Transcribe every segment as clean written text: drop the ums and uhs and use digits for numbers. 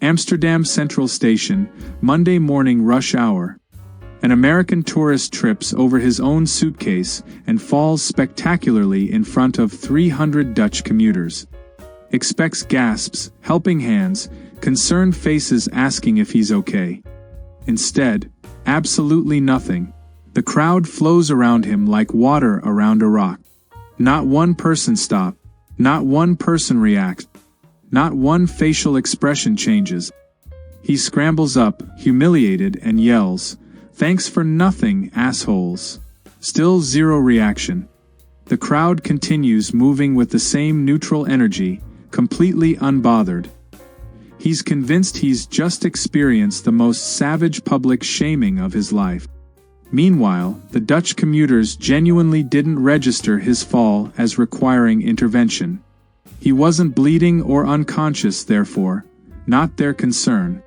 Amsterdam Central Station, Monday morning rush hour. An American tourist trips over his own suitcase and falls spectacularly in front of 300 Dutch commuters. Expects gasps, helping hands, concerned faces asking if he's okay. Instead, absolutely nothing. The crowd flows around him like water around a rock. Not one person stops. Not one person reacts. Not one facial expression changes. He scrambles up, humiliated, and yells, "Thanks for nothing, assholes." Still zero reaction. The crowd continues moving with the same neutral energy, completely unbothered. He's convinced he's just experienced the most savage public shaming of his life. Meanwhile, the Dutch commuters genuinely didn't register his fall as requiring intervention. He wasn't bleeding or unconscious, therefore, not their concern.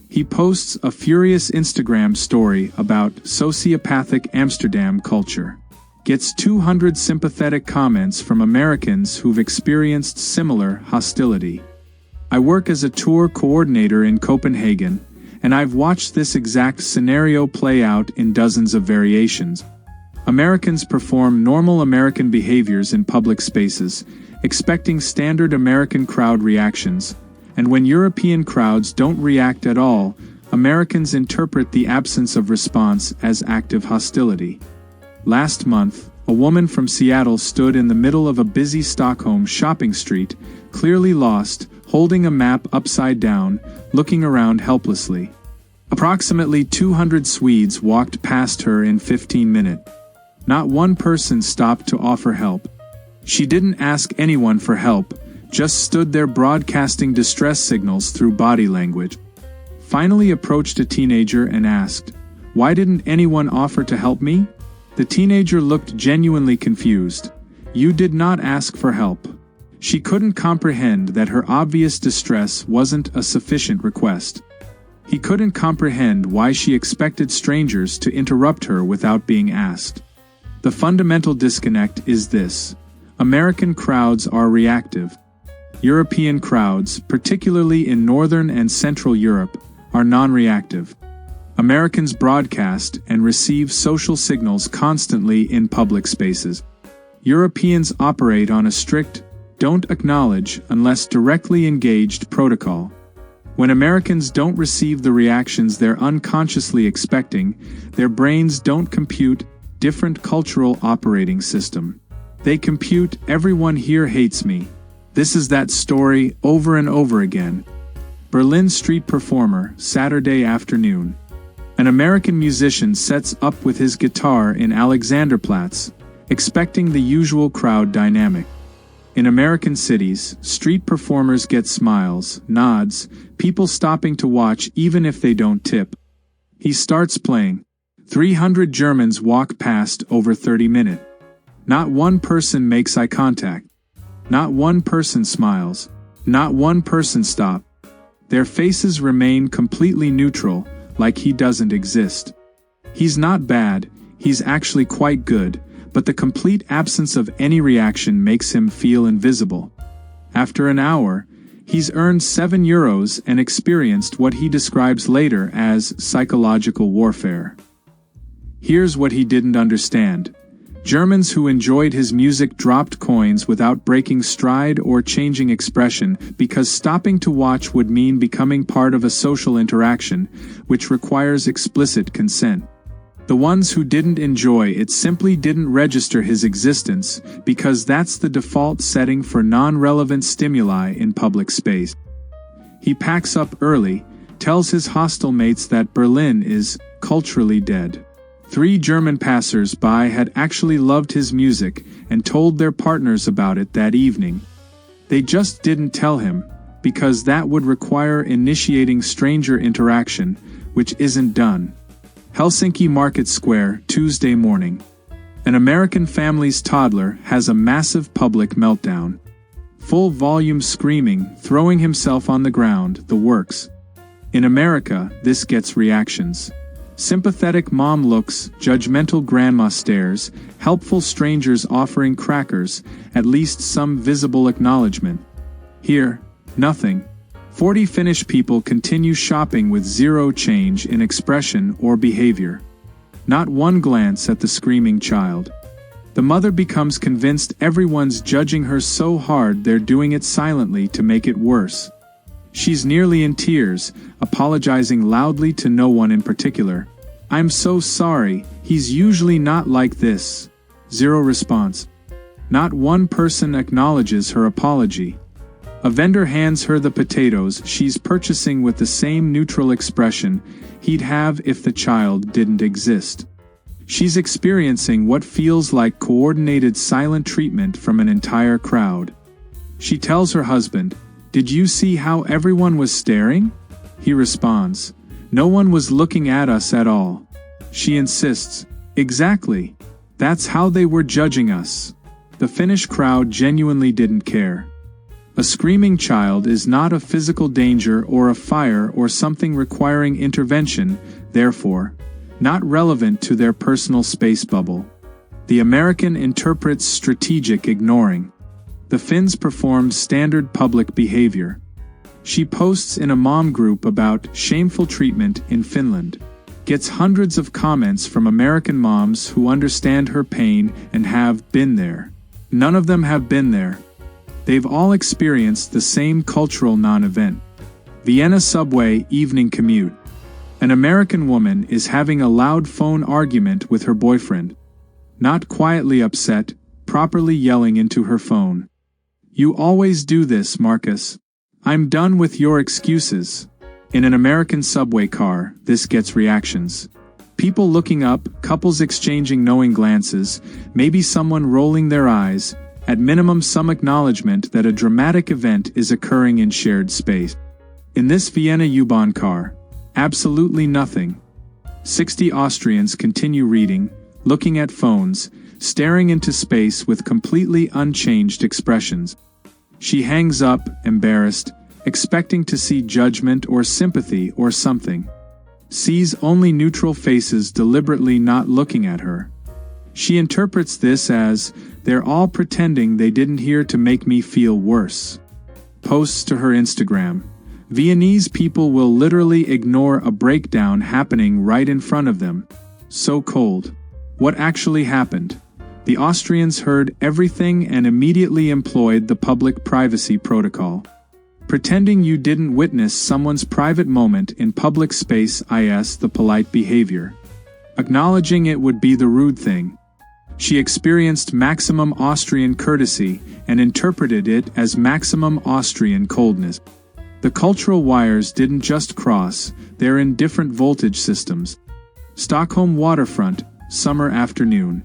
He posts a furious Instagram story about sociopathic Amsterdam culture. Gets 200 sympathetic comments from Americans who've experienced similar hostility. I work as a tour coordinator in Copenhagen, and I've watched this exact scenario play out in dozens of variations. Americans perform normal American behaviors in public spaces, expecting standard American crowd reactions, and when European crowds don't react at all, Americans interpret the absence of response as active hostility. Last month, a woman from Seattle stood in the middle of a busy Stockholm shopping street, clearly lost, holding a map upside down, looking around helplessly. Approximately 200 Swedes walked past her in 15 minutes. Not one person stopped to offer help. She didn't ask anyone for help, just stood there broadcasting distress signals through body language. Finally approached a teenager and asked, "Why didn't anyone offer to help me?" The teenager looked genuinely confused. "You did not ask for help." She couldn't comprehend that her obvious distress wasn't a sufficient request. He couldn't comprehend why she expected strangers to interrupt her without being asked. The fundamental disconnect is this: American crowds are reactive. European crowds, particularly in Northern and Central Europe, are non-reactive. Americans broadcast and receive social signals constantly in public spaces. Europeans operate on a strict, don't acknowledge unless directly engaged protocol. When Americans don't receive the reactions they're unconsciously expecting, their brains don't compute different cultural operating system. They compute everyone here hates me. This is that story over and over again. Berlin street performer, Saturday afternoon. An American musician sets up with his guitar in Alexanderplatz, expecting the usual crowd dynamic. In American cities, street performers get smiles, nods, people stopping to watch even if they don't tip. He starts playing. 300 Germans walk past over 30 minutes. Not one person makes eye contact. Not one person smiles. Not one person stops. Their faces remain completely neutral, like he doesn't exist. He's not bad, he's actually quite good, but the complete absence of any reaction makes him feel invisible. After an hour, he's earned €7 and experienced what he describes later as psychological warfare. Here's what he didn't understand. Germans who enjoyed his music dropped coins without breaking stride or changing expression because stopping to watch would mean becoming part of a social interaction, which requires explicit consent. The ones who didn't enjoy it simply didn't register his existence because that's the default setting for non-relevant stimuli in public space. He packs up early, tells his hostel mates that Berlin is culturally dead. 3 German passers-by had actually loved his music and told their partners about it that evening. They just didn't tell him, because that would require initiating stranger interaction, which isn't done. Helsinki Market Square, Tuesday morning. An American family's toddler has a massive public meltdown. Full volume screaming, throwing himself on the ground, the works. In America, this gets reactions. Sympathetic mom looks, judgmental grandma stares, helpful strangers offering crackers, at least some visible acknowledgement. Here, nothing. 40 Finnish people continue shopping with zero change in expression or behavior. Not one glance at the screaming child. The mother becomes convinced everyone's judging her so hard they're doing it silently to make it worse. She's nearly in tears, apologizing loudly to no one in particular. "I'm so sorry, he's usually not like this." Zero response. Not one person acknowledges her apology. A vendor hands her the potatoes she's purchasing with the same neutral expression he'd have if the child didn't exist. She's experiencing what feels like coordinated silent treatment from an entire crowd. She tells her husband, "Did you see how everyone was staring?" He responds, "No one was looking at us at all." She insists, "Exactly. That's how they were judging us." The Finnish crowd genuinely didn't care. A screaming child is not a physical danger or a fire or something requiring intervention, therefore, not relevant to their personal space bubble. The American interprets strategic ignoring. The Finns perform standard public behavior. She posts in a mom group about shameful treatment in Finland. Gets hundreds of comments from American moms who understand her pain and have been there. None of them have been there. They've all experienced the same cultural non-event. Vienna subway evening commute. An American woman is having a loud phone argument with her boyfriend. Not quietly upset, properly yelling into her phone. "You always do this, Marcus. I'm done with your excuses." In an American subway car, this gets reactions. People looking up, couples exchanging knowing glances, maybe someone rolling their eyes, at minimum some acknowledgement that a dramatic event is occurring in shared space. In this Vienna U-Bahn car, absolutely nothing. 60 Austrians continue reading, looking at phones, staring into space with completely unchanged expressions. She hangs up, embarrassed, expecting to see judgment or sympathy or something. Sees only neutral faces deliberately not looking at her. She interprets this as, "They're all pretending they didn't hear to make me feel worse." Posts to her Instagram. Viennese people will literally ignore a breakdown happening right in front of them. So cold. What actually happened? The Austrians heard everything and immediately employed the public privacy protocol. Pretending you didn't witness someone's private moment in public space is the polite behavior. Acknowledging it would be the rude thing. She experienced maximum Austrian courtesy and interpreted it as maximum Austrian coldness. The cultural wires didn't just cross, they're in different voltage systems. Stockholm waterfront, summer afternoon.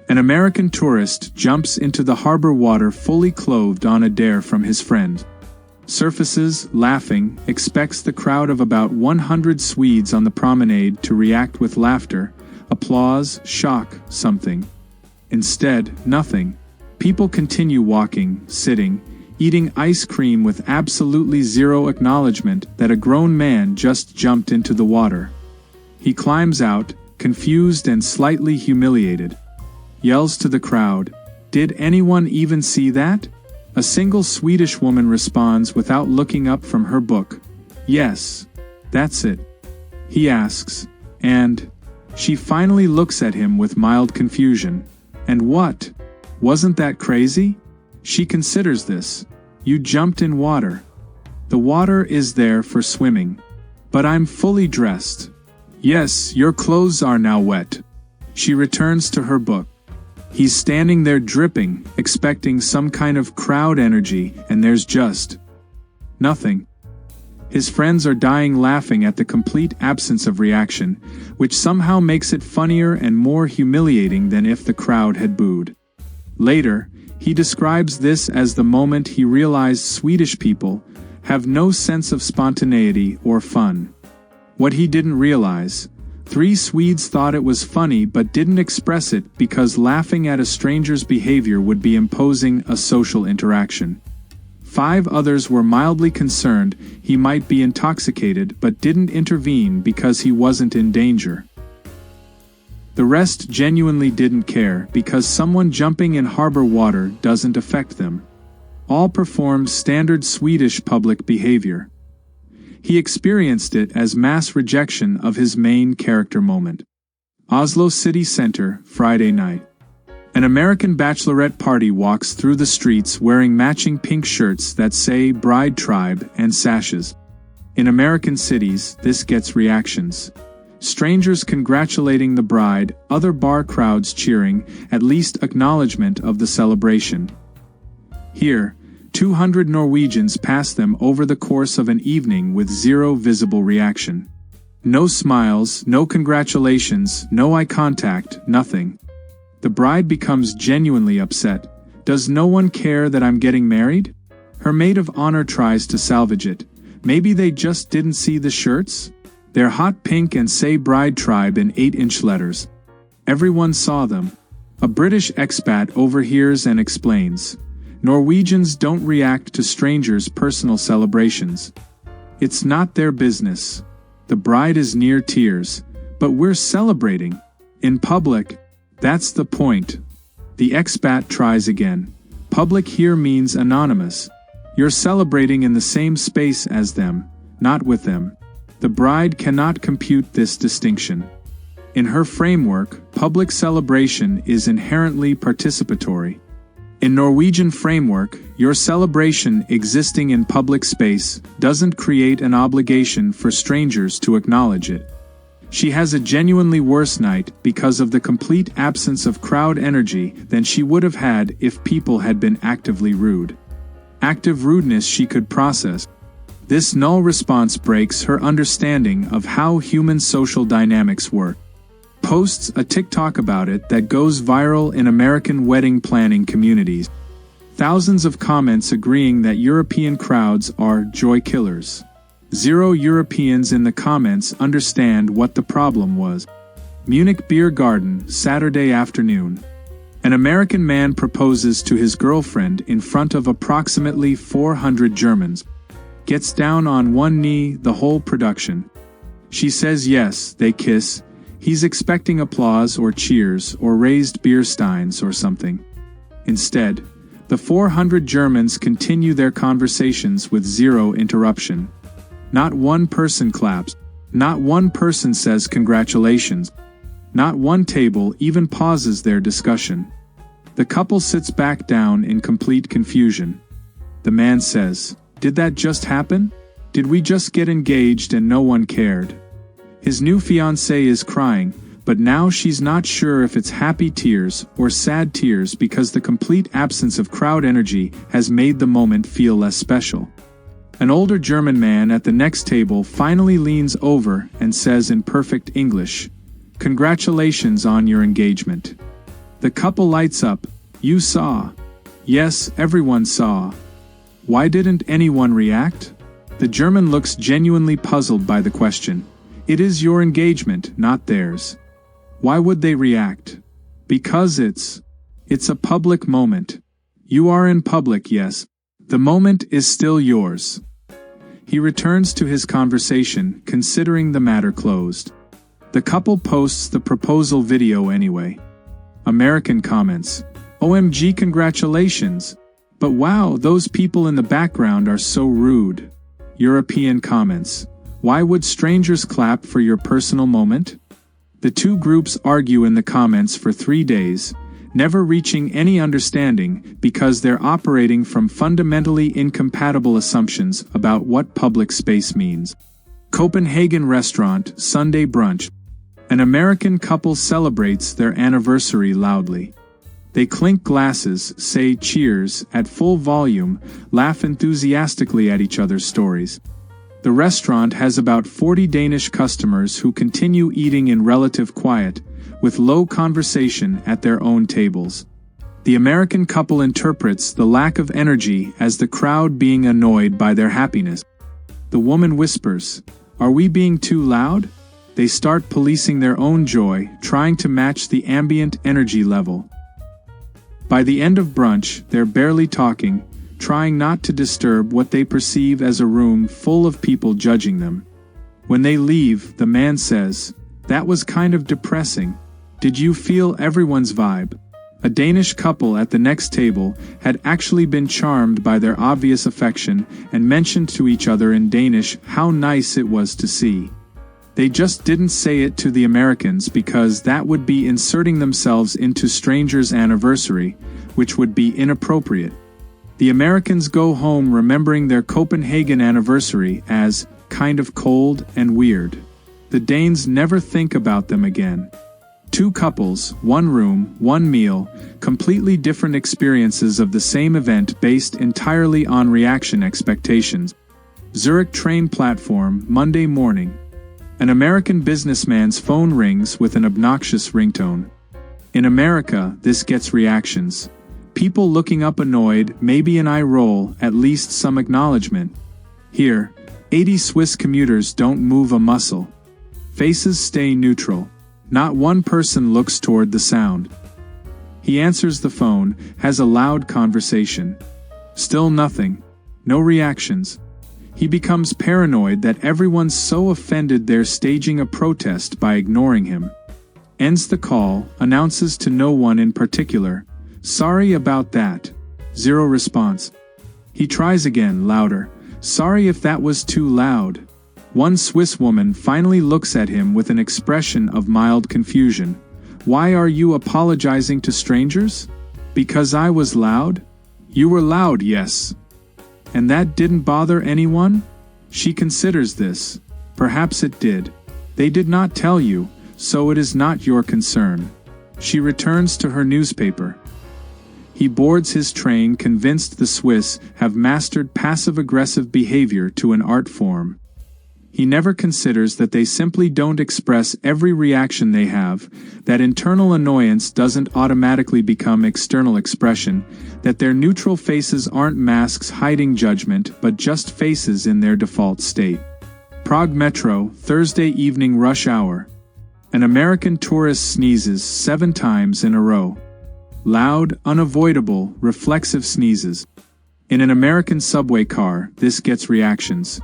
An American tourist jumps into the harbor water fully clothed on a dare from his friend. Surfaces, laughing, expects the crowd of about 100 Swedes on the promenade to react with laughter, applause, shock, something. Instead, nothing. People continue walking, sitting, eating ice cream with absolutely zero acknowledgement that a grown man just jumped into the water. He climbs out, confused and slightly humiliated. Yells to the crowd, "Did anyone even see that?" A single Swedish woman responds without looking up from her book, "Yes, that's it." He asks, "And?" She finally looks at him with mild confusion. "And what? Wasn't that crazy?" She considers this. "You jumped in water. The water is there for swimming. But I'm fully dressed." "Yes, your clothes are now wet." She returns to her book. He's standing there dripping, expecting some kind of crowd energy, and there's just nothing. His friends are dying laughing at the complete absence of reaction, which somehow makes it funnier and more humiliating than if the crowd had booed. Later, he describes this as the moment he realized Swedish people have no sense of spontaneity or fun. What he didn't realize: 3 Swedes thought it was funny but didn't express it because laughing at a stranger's behavior would be imposing a social interaction. 5 others were mildly concerned he might be intoxicated but didn't intervene because he wasn't in danger. The rest genuinely didn't care because someone jumping in harbor water doesn't affect them. All performed standard Swedish public behavior. He experienced it as mass rejection of his main character moment. Oslo city center, Friday night. An American bachelorette party walks through the streets wearing matching pink shirts that say Bride Tribe and sashes. In American cities, this gets reactions. Strangers congratulating the bride, other bar crowds cheering, at least acknowledgement of the celebration. Here, 200 Norwegians pass them over the course of an evening with zero visible reaction. No smiles, no congratulations, no eye contact, nothing. The bride becomes genuinely upset. Does no one care that I'm getting married? Her maid of honor tries to salvage it. Maybe they just didn't see the shirts? They're hot pink and say Bride Tribe in 8-inch letters. Everyone saw them. A British expat overhears and explains. Norwegians don't react to strangers' personal celebrations. It's not their business. The bride is near tears, but we're celebrating. In public, that's the point. The expat tries again. Public here means anonymous. You're celebrating in the same space as them, not with them. The bride cannot compute this distinction. In her framework, public celebration is inherently participatory. In Norwegian framework, your celebration existing in public space doesn't create an obligation for strangers to acknowledge it. She has a genuinely worse night because of the complete absence of crowd energy than she would have had if people had been actively rude. Active rudeness she could process. This null response breaks her understanding of how human social dynamics work. Posts a TikTok about it that goes viral in American wedding planning communities. Thousands of comments agreeing that European crowds are joy killers. Zero Europeans in the comments understand what the problem was. Munich beer garden, Saturday afternoon. An American man proposes to his girlfriend in front of approximately 400 Germans. Gets down on one knee the whole production. She says yes, they kiss. He's expecting applause or cheers or raised beer steins or something. Instead, the 400 Germans continue their conversations with zero interruption. Not one person claps. Not one person says congratulations. Not one table even pauses their discussion. The couple sits back down in complete confusion. The man says, "Did that just happen? Did we just get engaged and no one cared?" His new fiancée is crying, but now she's not sure if it's happy tears or sad tears because the complete absence of crowd energy has made the moment feel less special. An older German man at the next table finally leans over and says in perfect English, "Congratulations on your engagement." The couple lights up. "You saw." "Yes, everyone saw." "Why didn't anyone react?" The German looks genuinely puzzled by the question. It is your engagement, not theirs. Why would they react? Because it's a public moment. You are in public, yes. The moment is still yours. He returns to his conversation, considering the matter closed. The couple posts the proposal video anyway. American comments, "OMG, congratulations. But wow, those people in the background are so rude." European comments, "Why would strangers clap for your personal moment?" The two groups argue in the comments for 3 days, never reaching any understanding because they're operating from fundamentally incompatible assumptions about what public space means. Copenhagen restaurant, Sunday brunch. An American couple celebrates their anniversary loudly. They clink glasses, say cheers at full volume, laugh enthusiastically at each other's stories. The restaurant has about 40 Danish customers who continue eating in relative quiet, with low conversation at their own tables. The American couple interprets the lack of energy as the crowd being annoyed by their happiness. The woman whispers, "Are we being too loud?" They start policing their own joy, trying to match the ambient energy level. By the end of brunch, they're barely talking, trying not to disturb what they perceive as a room full of people judging them. When they leave, the man says, "That was kind of depressing. Did you feel everyone's vibe?" A Danish couple at the next table had actually been charmed by their obvious affection and mentioned to each other in Danish how nice it was to see. They just didn't say it to the Americans because that would be inserting themselves into strangers' anniversary, which would be inappropriate. The Americans go home remembering their Copenhagen anniversary as kind of cold and weird. The Danes never think about them again. Two couples, one room, one meal, completely different experiences of the same event based entirely on reaction expectations. Zurich train platform, Monday morning. An American businessman's phone rings with an obnoxious ringtone. In America, this gets reactions. People looking up annoyed, maybe an eye roll, at least some acknowledgement. Here, 80 Swiss commuters don't move a muscle. Faces stay neutral. Not one person looks toward the sound. He answers the phone, has a loud conversation. Still nothing. No reactions. He becomes paranoid that everyone's so offended they're staging a protest by ignoring him. Ends the call, announces to no one in particular, "Sorry about that." Zero response. He tries again, louder. "Sorry if that was too loud." One Swiss woman finally looks at him with an expression of mild confusion. "Why are you apologizing to strangers? Because I was loud?" "You were loud, yes. And that didn't bother anyone?" She considers this. Perhaps it did. They did not tell you, so it is not your concern. She returns to her newspaper. He boards his train convinced the Swiss have mastered passive-aggressive behavior to an art form. He never considers that they simply don't express every reaction they have, that internal annoyance doesn't automatically become external expression, that their neutral faces aren't masks hiding judgment but just faces in their default state. Prague Metro, Thursday evening rush hour. An American tourist sneezes 7 times in a row. Loud, unavoidable, reflexive sneezes. In an American subway car, this gets reactions.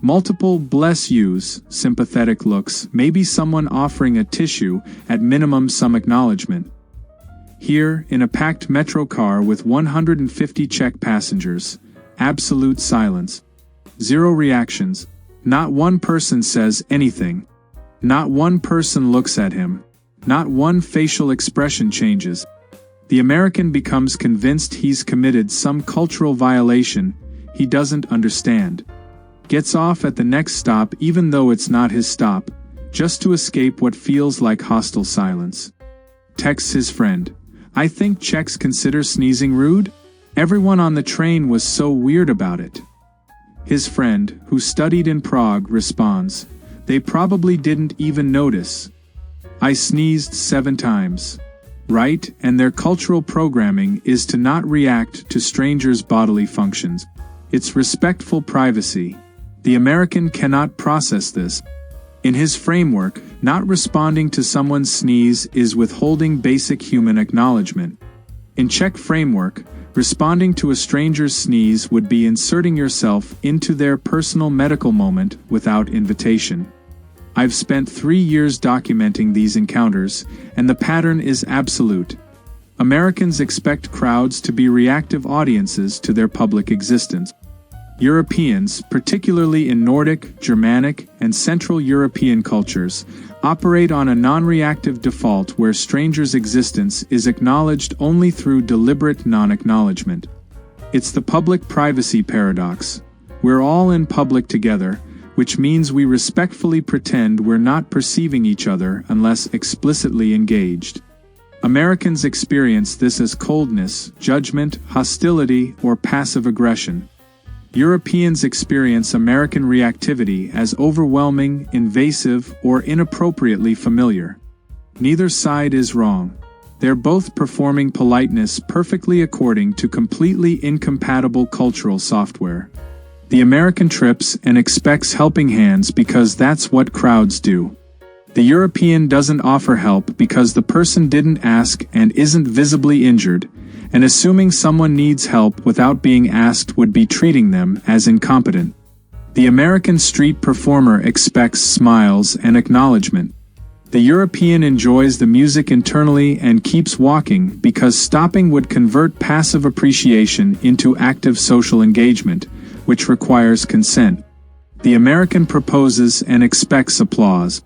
Multiple bless yous, sympathetic looks, maybe someone offering a tissue, at minimum some acknowledgement. Here, in a packed metro car with 150 Czech passengers, absolute silence. Zero reactions. Not one person says anything. Not one person looks at him. Not one facial expression changes. The American becomes convinced he's committed some cultural violation he doesn't understand. Gets off at the next stop even though it's not his stop, just to escape what feels like hostile silence. Texts his friend. "I think Czechs consider sneezing rude? Everyone on the train was so weird about it." His friend, who studied in Prague, responds, "They probably didn't even notice. I sneezed 7 times. Right, and their cultural programming is to not react to strangers' bodily functions. It's respectful privacy. The American cannot process this. In his framework, not responding to someone's sneeze is withholding basic human acknowledgement. In Czech framework, responding to a stranger's sneeze would be inserting yourself into their personal medical moment without invitation. I've spent 3 years documenting these encounters, and the pattern is absolute. Americans expect crowds to be reactive audiences to their public existence. Europeans, particularly in Nordic, Germanic, and Central European cultures, operate on a non-reactive default where strangers' existence is acknowledged only through deliberate non-acknowledgement. It's the public privacy paradox. We're all in public together, which means we respectfully pretend we're not perceiving each other unless explicitly engaged. Americans experience this as coldness, judgment, hostility, or passive aggression. Europeans experience American reactivity as overwhelming, invasive, or inappropriately familiar. Neither side is wrong. They're both performing politeness perfectly according to completely incompatible cultural software. The American trips and expects helping hands because that's what crowds do. The European doesn't offer help because the person didn't ask and isn't visibly injured, and assuming someone needs help without being asked would be treating them as incompetent. The American street performer expects smiles and acknowledgement. The European enjoys the music internally and keeps walking because stopping would convert passive appreciation into active social engagement, which requires consent. The American proposes and expects applause.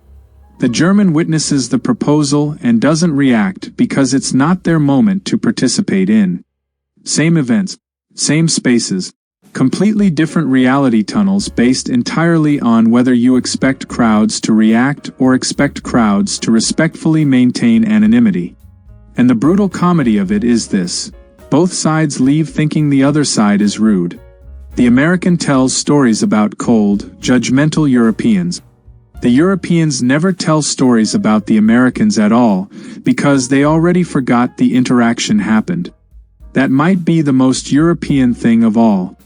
The German witnesses the proposal and doesn't react because it's not their moment to participate in. Same events, same spaces, completely different reality tunnels based entirely on whether you expect crowds to react or expect crowds to respectfully maintain anonymity. And the brutal comedy of it is this: both sides leave thinking the other side is rude. The American tells stories about cold, judgmental Europeans. The Europeans never tell stories about the Americans at all, because they already forgot the interaction happened. That might be the most European thing of all.